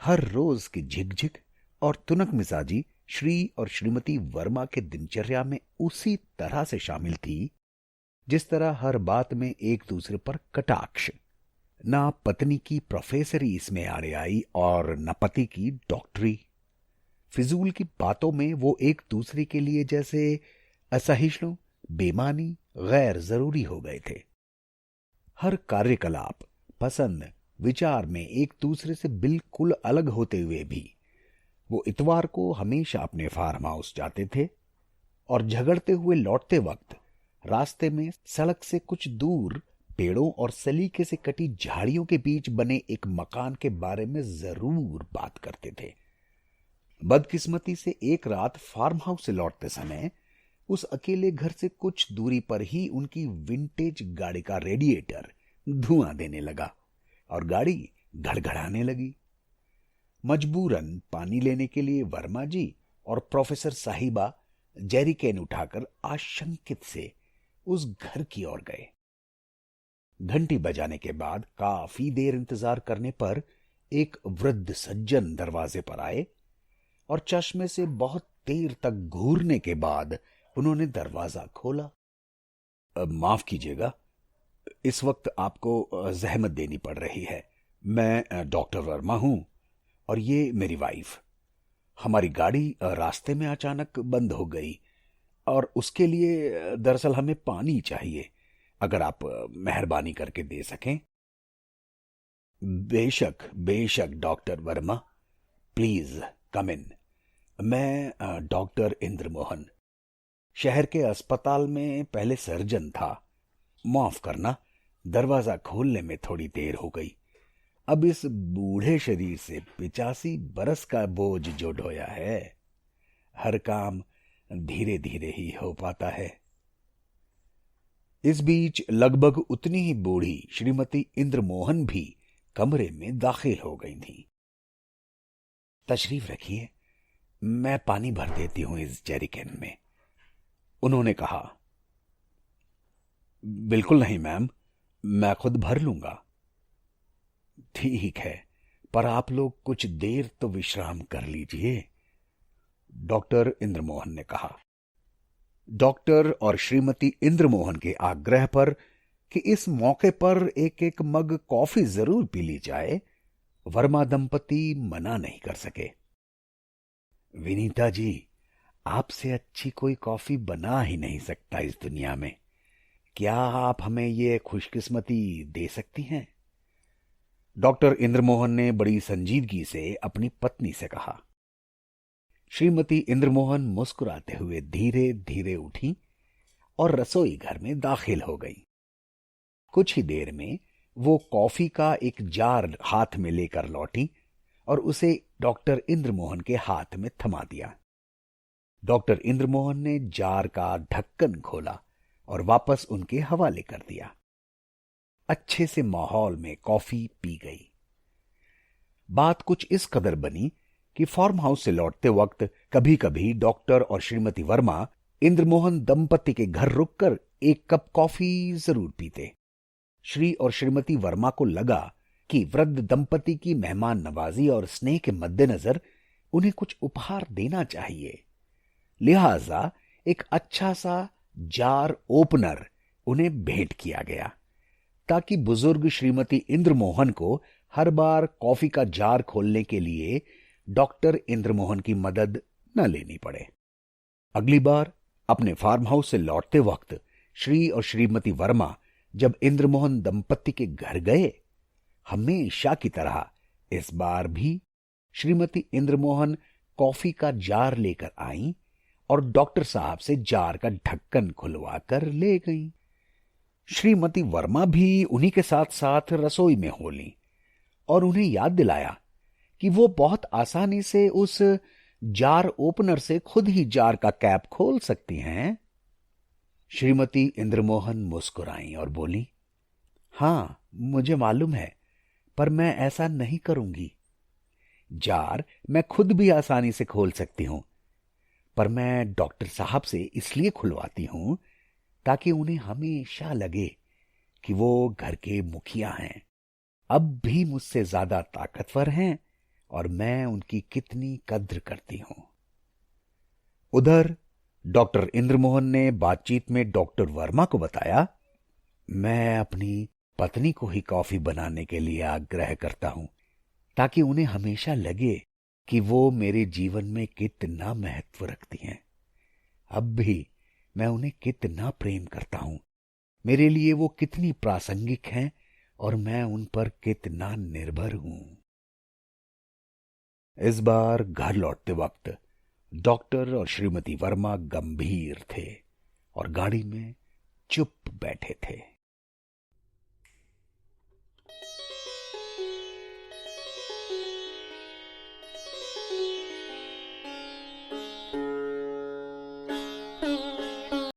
हर रोज की झिकझिक और तुनक मिजाजी श्री और श्रीमती वर्मा के दिनचर्या में उसी तरह से शामिल थी जिस तरह हर बात में एक दूसरे पर कटाक्ष। ना पत्नी की प्रोफेसरी इसमें आड़े आई और न पति की डॉक्टरी। फिजूल की बातों में वो एक दूसरे के लिए जैसे असहिष्णु, बेमानी, गैर जरूरी हो गए थे। हर कार्यकलाप, पसंद, विचार में एक दूसरे से बिल्कुल अलग होते हुए भी वो इतवार को हमेशा अपने फार्म हाउस जाते थे और झगड़ते हुए लौटते वक्त रास्ते में सड़क से कुछ दूर पेड़ों और सलीके से कटी झाड़ियों के बीच बने एक मकान के बारे में जरूर बात करते थे। बदकिस्मती से एक रात फार्म हाउस से लौटते समय उस अकेले घर से कुछ दूरी पर ही उनकी विंटेज गाड़ी का रेडिएटर धुआं देने लगा और गाड़ी गड़गड़ाने लगी। मजबूरन पानी लेने के लिए वर्मा जी और प्रोफेसर साहिबा जेरिकेन उठाकर आशंकित से उस घर की ओर गए। घंटी बजाने के बाद काफी देर इंतजार करने पर एक वृद्ध सज्जन दरवाजे पर आए और चश्मे से बहुत देर तक घूरने के बाद उन्होंने दरवाजा खोला। माफ कीजिएगा, इस वक्त आपको जहमत देनी पड़ रही है। मैं डॉक्टर वर्मा हूं और ये मेरी वाइफ। हमारी गाड़ी रास्ते में अचानक बंद हो गई और उसके लिए दरअसल हमें पानी चाहिए, अगर आप मेहरबानी करके दे सकें। बेशक बेशक डॉक्टर वर्मा, प्लीज कम इन। मैं डॉक्टर इंद्रमोहन, शहर के अस्पताल में पहले सर्जन था। माफ करना, दरवाजा खोलने में थोड़ी देर हो गई। अब इस बूढ़े शरीर से 85 बरस का बोझ जो ढोया है, हर काम धीरे धीरे ही हो पाता है। इस बीच लगभग उतनी ही बूढ़ी श्रीमती इंद्रमोहन भी कमरे में दाखिल हो गई थी। तशरीफ रखिए, मैं पानी भर देती हूं इस जेरिकेन में, उन्होंने कहा। बिल्कुल नहीं मैम, मैं खुद भर लूंगा। ठीक है, पर आप लोग कुछ देर तो विश्राम कर लीजिए, डॉक्टर इंद्रमोहन ने कहा। डॉक्टर और श्रीमती इंद्रमोहन के आग्रह पर कि इस मौके पर एक एक मग कॉफी जरूर पी ली जाए, वर्मा दंपति मना नहीं कर सके। विनीता जी, आपसे अच्छी कोई कॉफी बना ही नहीं सकता इस दुनिया में। क्या आप हमें ये खुशकिस्मती दे सकती हैं? डॉक्टर इंद्रमोहन ने बड़ी संजीदगी से अपनी पत्नी से कहा। श्रीमती इंद्रमोहन मुस्कुराते हुए धीरे धीरे उठी और रसोई घर में दाखिल हो गई। कुछ ही देर में वो कॉफी का एक जार हाथ में लेकर लौटी और उसे डॉक्टर इंद्रमोहन के हाथ में थमा दिया। डॉक्टर इंद्रमोहन ने जार का ढक्कन खोला और वापस उनके हवाले कर दिया। अच्छे से माहौल में कॉफी पी गई। बात कुछ इस कदर बनी कि फार्म हाउस से लौटते वक्त कभी कभी डॉक्टर और श्रीमती वर्मा इंद्रमोहन दंपति के घर रुककर एक कप कॉफी जरूर पीते। श्री और श्रीमती वर्मा को लगा कि वृद्ध दंपति की मेहमान नवाजी और स्नेह के मद्देनजर उन्हें कुछ उपहार देना चाहिए। लिहाजा एक अच्छा सा जार ओपनर उन्हें भेंट किया गया ताकि बुजुर्ग श्रीमती इंद्रमोहन को हर बार कॉफी का जार खोलने के लिए डॉक्टर इंद्रमोहन की मदद न लेनी पड़े। अगली बार अपने फार्म हाउस से लौटते वक्त श्री और श्रीमती वर्मा जब इंद्रमोहन दंपति के घर गए, हमेशा की तरह इस बार भी श्रीमती इंद्रमोहन कॉफी का जार लेकर आईं और डॉक्टर साहब से जार का ढक्कन खुलवा कर ले गईं। श्रीमती वर्मा भी उन्हीं के साथ साथ रसोई में हो ली और उन्हें याद दिलाया कि वो बहुत आसानी से उस जार ओपनर से खुद ही जार का कैप खोल सकती हैं। श्रीमती इंद्रमोहन मुस्कुराईं और बोली, हां, मुझे मालूम है, पर मैं ऐसा नहीं करूंगी। जार मैं खुद भी आसानी से खोल सकती हूं, पर मैं डॉक्टर साहब से इसलिए खुलवाती हूं ताकि उन्हें हमेशा लगे कि वो घर के मुखिया हैं, अब भी मुझसे ज्यादा ताकतवर हैं और मैं उनकी कितनी कद्र करती हूं। उधर डॉक्टर इंद्रमोहन ने बातचीत में डॉक्टर वर्मा को बताया, मैं अपनी पत्नी को ही कॉफी बनाने के लिए आग्रह करता हूं, ताकि उन्हें हमेशा लगे कि वो मेरे जीवन में कितना महत्व रखती हैं। अब भी मैं उन्हें कितना प्रेम करता हूं, मेरे लिए वो कितनी प्रासंगिक हैं और मैं उन पर कितना निर्भर हूं। इस बार घर लौटते वक्त डॉक्टर और श्रीमती वर्मा गंभीर थे और गाड़ी में चुप बैठे थे।